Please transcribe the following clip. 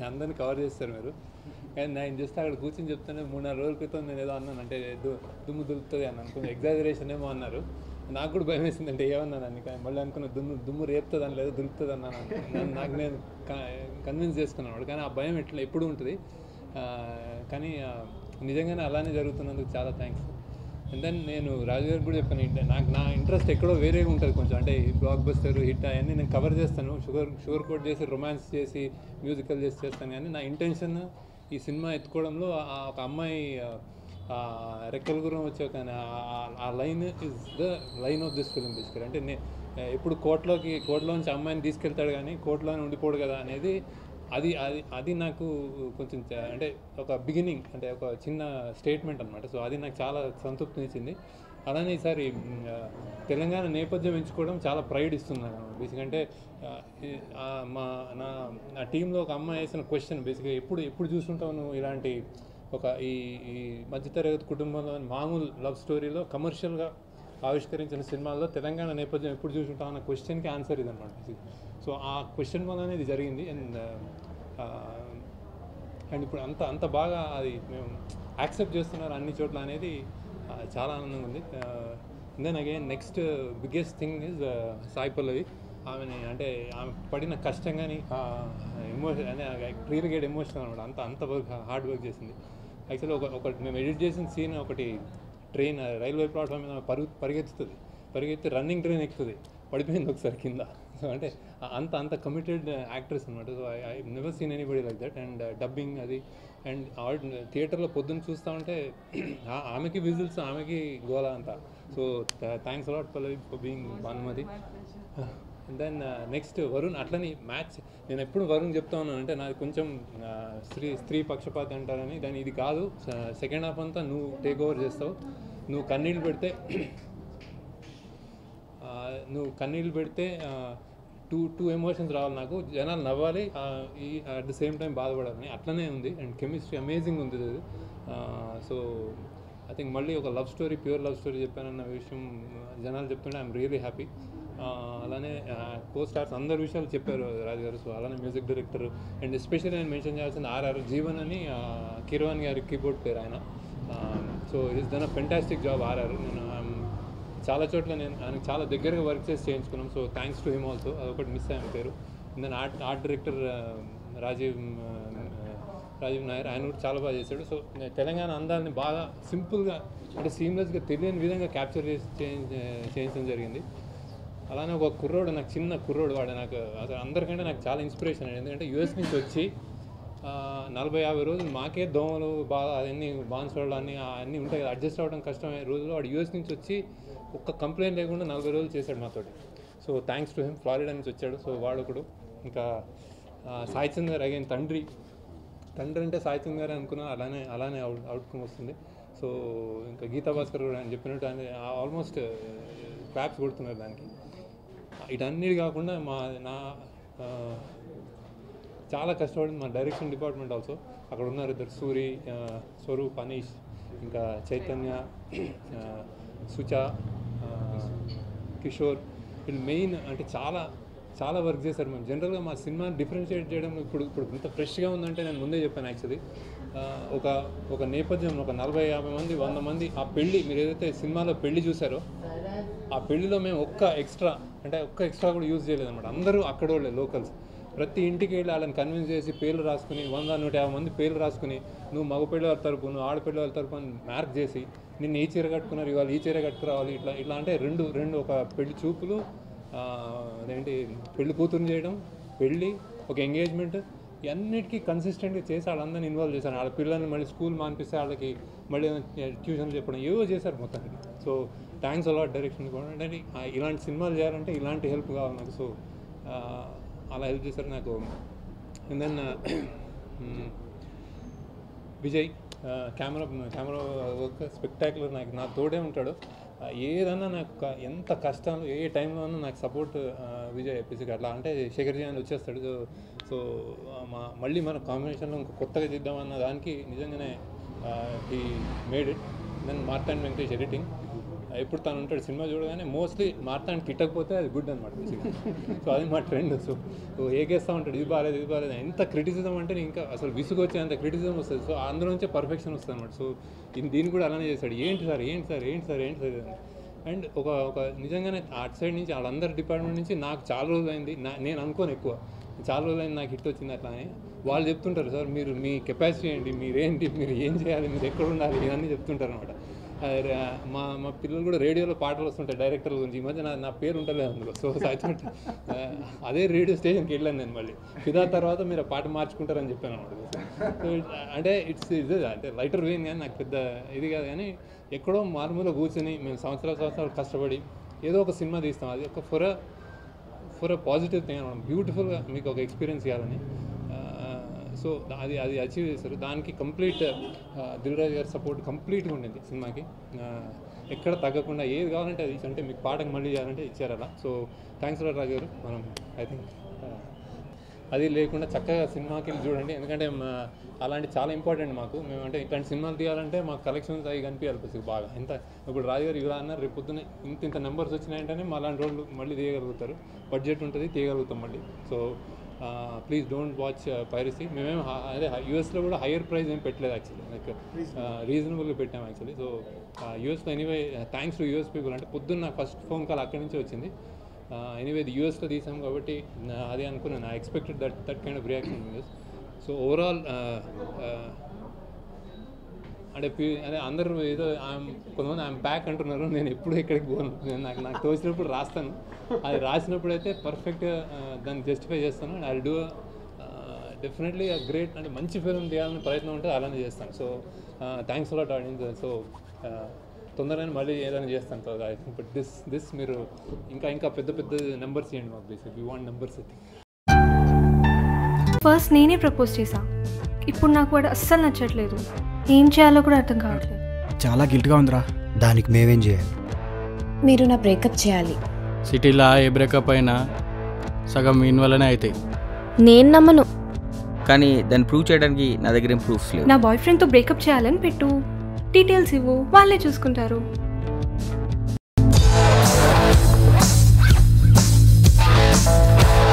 అందరినీ కవర్ చేస్తారు మీరు. కానీ నేను జస్ట్ అక్కడ కూర్చొని చెప్తానే 3-4 రోజుల క్రితం నేను ఏదో అన్నాను, అంటే దుమ్ము దులుపుతుంది అన్నాను, కొంచెం ఎగ్జాజరేషన్ ఏమో అన్నారు. నాకు కూడా భయం వేసింది, అంటే ఏమన్నాను అని. కానీ మళ్ళీ అనుకున్న దుమ్ము రేపుతుంది అని లేదు, దులుపుతుంది అన్నాను. నాకు నేను కన్విన్స్ చేసుకున్నాను. కానీ ఆ భయం ఎప్పుడు ఉంటుంది. కానీ నిజంగానే అలానే జరుగుతున్నందుకు చాలా థ్యాంక్స్. అండ్ దెన్ నేను రాజు గారికి కూడా చెప్పాను, నా ఇంట్రెస్ట్ ఎక్కడో వేరేగా ఉంటుంది కొంచెం, అంటే బ్లాక్ బస్టర్ హిట్ అవన్నీ నేను కవర్ చేస్తాను, షుగర్ కోట్ చేసి రొమాన్స్ చేసి మ్యూజికల్ చేస్తాను. కానీ నా ఇంటెన్షన్ ఈ సినిమా ఎత్తుకోవడంలో ఒక అమ్మాయి రెక్కల గురం వచ్చే ఆ line is the line of this film బేసికల్. అంటే ఎప్పుడు కోర్టులోంచి అమ్మాయిని తీసుకెళ్తాడు కానీ కోర్టులోనే ఉండిపోడు కదా అనేది, అది నాకు కొంచెం అంటే ఒక బిగినింగ్, అంటే ఒక చిన్న స్టేట్మెంట్ అనమాట. సో అది నాకు చాలా సంతృప్తినిచ్చింది. అలానే ఈసారి తెలంగాణ నేపథ్యం ఎంచుకోవడం చాలా ప్రైడ్ ఇస్తుంది నాకు బేసిక్గా. అంటే నా టీంలో ఒక అమ్మాయి వేసిన క్వశ్చన్ బేసిక్గా, ఎప్పుడు చూస్తుంటావు నువ్వు ఇలాంటి ఈ మధ్యతరగతి కుటుంబంలో మామూలు లవ్ స్టోరీలో కమర్షియల్గా ఆవిష్కరించిన సినిమాల్లో తెలంగాణ నేపథ్యం ఎప్పుడు చూసుంటాం అన్న క్వశ్చన్కి ఆన్సర్ ఇదన్నమాట బేసిక్. సో ఆ క్వశ్చన్ వల్లనే ఇది జరిగింది. అండ్ ఇప్పుడు అంత బాగా అది మేము యాక్సెప్ట్ చేస్తున్నారు అన్ని చోట్ల అనేది చాలా ఆనందంగా ఉంది. Then again next biggest thing is Sai Pallavi. ఆమెని అంటే ఆమె పడిన కష్టం కానీ ఎమోషన్ అంటే రియల్ గేట్ ఎమోషనల్ అనమాట. అంత హార్డ్ వర్క్ చేసింది. యాక్చువల్లీ ఒక మేము ఎడిట్ చేసిన సీన్ ఒకటి, ట్రైన్ రైల్వే ప్లాట్ఫామ్ మీద పరిగెత్తి రన్నింగ్ ట్రైన్ ఎక్కుతుంది, పడిపోయింది ఒకసారి కింద. సో అంటే అంత కమిటెడ్ యాక్ట్రెస్ అనమాట. So I never seen anybody like that. And dubbing అది, అండ్ థియేటర్లో పొద్దున్న చూస్తూ ఉంటే ఆమెకి విజిల్స్, ఆమెకి గోల అంతా. So thanks a lot Pallavi for being Bhanumathi. And then next Varun. అట్లని మ్యాచ్ నేను ఎప్పుడు వరుణ్ చెప్తా ఉన్నాను, అంటే నాది కొంచెం స్త్రీ పక్షపాతి అంటారని. దాని ఇది కాదు, సెకండ్ హాఫ్ అంతా నువ్వు టేక్ ఓవర్ చేస్తావు. నువ్వు కన్నీళ్ళు పెడితే టూ ఎమోషన్స్ రావాలి నాకు, జనాలు నవ్వాలి, అట్ ద సేమ్ టైం బాధపడాలని. అట్లనే ఉంది. అండ్ కెమిస్ట్రీ అమేజింగ్ ఉంది అది. సో ఐ థింక్ మళ్ళీ ఒక love story, pure love story చెప్పానన్న విషయం జనాలు చెప్తుంటే ఐఎమ్ రియలీ హ్యాపీ. అలానే కో స్టార్స్ అందరు విషయాలు చెప్పారు రాజు గారు. సో అలానే మ్యూజిక్ డైరెక్టర్, అండ్ ఎస్పెషల్లీ నేను మెన్షన్ చేయాల్సిన ఆర్ఆర్ జీవన్ అని, కిరవాన్ గారి కీబోర్డ్ పేరు ఆయన. So it is done a fantastic job RR. నేను చాలా చోట్ల ఆయనకు చాలా దగ్గరగా వర్క్ చేసి చేయించుకున్నాం. So thanks to him also. అదొకటి మిస్ అయ్యాను పేరు. Then art director Rajeev Nair, ఆయన కూడా చాలా బాగా చేశాడు. సో తెలంగాణ అందాలని బాగా సింపుల్గా, అంటే సీమ్లెస్గా తెలియని విధంగా క్యాప్చర్ చేసి చేయించడం జరిగింది. అలానే ఒక కుర్రోడు, నాకు చిన్న కుర్రోడు, వాడు నాకు అసలు అందరికంటే నాకు చాలా ఇన్స్పిరేషన్ అండి. ఎందుకంటే యూఎస్ నుంచి వచ్చి 40-50 రోజులు మాకే దోమలు బాగా అవన్నీ బాన్సోళ్ళు అన్నీ ఉంటాయి కదా, అడ్జస్ట్ అవ్వడం కష్టమైన రోజుల్లో వాడు యూఎస్ నుంచి వచ్చి ఒక్క కంప్లైంట్ లేకుండా 40 రోజులు చేశాడు మాతోటి. So thanks to him. Florida నుంచి వచ్చాడు. సో వాడు ఒకడు. ఇంకా సాయి చంద్ గారు అగైన్ తండ్రి అంటే సాయి చంద్ గారు అనుకున్నాను. అలానే అవుట్కమ్ వస్తుంది. సో ఇంకా గీతా భాస్కర్ కూడా ఆయన చెప్పినట్టు ఆయన ఆల్మోస్ట్ క్లాప్స్ కొడుతున్నారు దానికి. ఇటన్నిటి కాకుండా చాలా కష్టపడింది మా డైరెక్షన్ డిపార్ట్మెంట్ ఆల్సో. అక్కడ ఉన్నారు ఇద్దరు, స్వరూప్, అనీష్, ఇంకా చైతన్య, సుచా, కిషోర్. వీళ్ళు మెయిన్ అంటే చాలా వర్క్ చేశారు. మేము జనరల్గా మా సినిమాని డిఫరెన్షియేట్ చేయడం ఇప్పుడు ఇంత ఫ్రెష్గా ఉందంటే నేను ముందే చెప్పాను. యాక్చువల్లీ ఒక నేపథ్యంలో ఒక 40-50 మంది 100 మంది ఆ పెళ్ళి, మీరు ఏదైతే సినిమాలో పెళ్లి చూసారో ఆ పెళ్లిలో మేము ఒక్క ఎక్స్ట్రా కూడా యూజ్ చేయలేదన్నమాట. అందరూ అక్కడోళ్ళే, లోకల్స్. ప్రతి ఇంటికి వెళ్ళి వాళ్ళని కన్విన్స్ చేసి పేర్లు రాసుకుని 100-150 మంది పేర్లు రాసుకుని, నువ్వు మగపిల్లల తరపు, నువ్వు ఆడపిల్లల తరపు అని మార్క్ చేసి, నిన్ను ఈ చీర కట్టుకున్నారు, ఇవాళ ఈ చీర కట్టుకురావాలి, ఇట్లా అంటే రెండు ఒక పెళ్లి చూపులు, అదేంటి పెళ్లి కూతురుని చేయడం, పెళ్ళి, ఒక ఎంగేజ్మెంట్, ఇవన్నిటికీ కన్సిస్టెంట్గా చేసి వాళ్ళందరినీ ఇన్వాల్వ్ చేశారు. వాళ్ళ పిల్లల్ని మళ్ళీ స్కూల్ మానిపిస్తే వాళ్ళకి మళ్ళీ ట్యూషన్లు చెప్పడం, ఏవో చేశారు మొత్తానికి. సో థ్యాంక్స్ అలాట్ డైరెక్షన్ కూడా. అంటే ఇలాంటి సినిమాలు చేయాలంటే ఇలాంటి హెల్ప్ కావాలి నాకు. సో అలా హెల్ప్ చేశారు నాకు. And then Vijay camera work spectacular. నా తోడే ఉంటాడు. ఏదన్నా నాకు ఎంత కష్టాలు ఏ టైంలో అన్నా నాకు సపోర్ట్ విజయ్ ఎపిసిక్. అట్లా అంటే శేఖర్ జీ అని వచ్చేస్తాడు. సో మళ్ళీ మన కాంబినేషన్లో ఇంకా కొత్తగా చేద్దామన్న దానికి నిజంగానే he made it. Then Martand Venkatesh editing. ఎప్పుడు తను ఉంటాడు సినిమా చూడగానే మోస్ట్లీ మార్తానికి కిట్టకపోతే అది గుడ్ అనమాట బేసిక్గా. సో అది మా ట్రెండ్. సో ఏకేస్తూ ఉంటాడు, ఇది బాగాలేదు ఎంత క్రిటిసిజం అంటే ఇంకా అసలు విసుగు వచ్చే అంత క్రిటిసిజం వస్తుంది. సో అందులోంచే పర్ఫెక్షన్ వస్తుంది అనమాట. సో దీన్ని కూడా అలానే చేశాడు, ఏంటి సార్ అండ్ ఒక నిజంగానే అటు సైడ్ నుంచి వాళ్ళందరి డిపార్ట్మెంట్ నుంచి నాకు చాలా రోజులైంది, నేను అనుకోను ఎక్కువ చాలా రోజులైంది నాకు హిట్ వచ్చింది అట్లా అని వాళ్ళు చెప్తుంటారు, సార్ మీరు మీ కెపాసిటీ ఏంటి, మీరు ఏం చేయాలి, మీరు ఎక్కడ ఉండాలి, ఇవన్నీ చెప్తుంటారు అనమాట. మా పిల్లలు కూడా రేడియోలో పాటలు వస్తుంటాయి డైరెక్టర్ల గురించి. ఈ మధ్య నా పేరు ఉండలేదు అందులో. సో అదే రేడియో స్టేషన్కి వెళ్ళాను నేను మళ్ళీ. ఫిదా తర్వాత మీరు ఆ పాట మార్చుకుంటారని చెప్పాను అనమాట. సో అంటే ఇది అంటే రైటర్ వేన్ కానీ నాకు పెద్ద ఇది కాదు, కానీ ఎక్కడో మారుమూల కూర్చొని మేము సంవత్సరాలు కష్టపడి ఏదో ఒక సినిమా తీస్తాం, అది ఒక ఫర్ పాజిటివ్ థింగ్ అనమాట, బ్యూటిఫుల్గా మీకు ఒక ఎక్స్పీరియన్స్ ఇవ్వాలని. సో అది అచీవ్ చేశారు. దానికి కంప్లీట్ దిల్ రాజు గారి సపోర్ట్ కంప్లీట్గా ఉండింది సినిమాకి. ఎక్కడ తగ్గకుండా ఏది కావాలంటే అది అంటే మీకు పాటకు మళ్ళీ చేయాలంటే ఇచ్చారు అలా. సో థ్యాంక్స్ రాజు గారు. మనం ఐ థింక్ అది లేకుండా చక్కగా సినిమాకి వెళ్ళి చూడండి, ఎందుకంటే అలాంటి చాలా ఇంపార్టెంట్ మాకు. మేము అంటే ఇట్లాంటి సినిమాలు తీయాలంటే మాకు కలెక్షన్స్ అవి కనిపించాలి బాగా. ఇప్పుడు రాజుగారు ఇలా అన్నారు, రేపు పొద్దున్న ఇంత నెంబర్స్ వచ్చినాయంటేనే మా అలాంటి రోడ్లు మళ్ళీ తీయగలుగుతారు, బడ్జెట్ ఉంటుంది తీయగలుగుతాం మళ్ళీ. So please don't watch piracy. మేమేం అదే యూఎస్లో కూడా హయ్యర్ ప్రైస్ ఏం పెట్టలేదు యాక్చువల్లీ, లైక్ రీజనబుల్గా పెట్టాము యాక్చువల్లీ. సో యూఎస్లో anyway thanks to US people. అంటే పొద్దున్న ఫస్ట్ ఫోన్ కాల్ అక్కడి నుంచి వచ్చింది. ఎనీవే ఇది యూఎస్లో తీసాం కాబట్టి అదే అనుకున్నాను, I expected that kind of reaction US. So overall అంటే అదే అందరూ ఏదో కొంతమంది ఐఎమ్ బ్యాక్ అంటున్నారు, నేను ఎప్పుడు ఎక్కడికి పోను, నాకు తోచినప్పుడు రాస్తాను, అది రాసినప్పుడు అయితే పర్ఫెక్ట్గా దాన్ని జస్టిఫై చేస్తాను. And I do definitely great అంటే మంచి ఫిల్మ్ తీయాలని ప్రయత్నం ఉంటుంది, అలానే చేస్తాను. So thanks allot audience. So తొందరగానే మళ్ళీ ఏదైనా చేస్తాను. So I think but this మీరు ఇంకా పెద్ద నెంబర్స్ ఇవ్వండి మాకు ప్లీజ్, యూ వాంట్ నెంబర్స్. అయితే ఫస్ట్ నేనే ప్రపోజ్ చేశా, ఇప్పుడు నాకు వాడు అస్సలు నచ్చట్లేదు, ఏం చేయాలో కూడా అర్థం కావట్లేదు. చాలా గిల్ట్గా ఉందిరా. దానికి మేమేం చేయాలి? మీరు నా బ్రేకప్ చేయాలి. సిటీలో ఏ బ్రేకప్ అయినా సగం మీన్ వల్లనే అవుతాయి. నేను నమ్మను, కానీ దాన్ని ప్రూవ్ చేయడానికి నా దగ్గర ఏం ప్రూఫ్స్ లేవు. నా బాయ్ ఫ్రెండ్తో బ్రేకప్ చేయాలని పెట్టు, డీటెయిల్స్ ఇవ్వు, వాళ్ళే చూసుకుంటారు.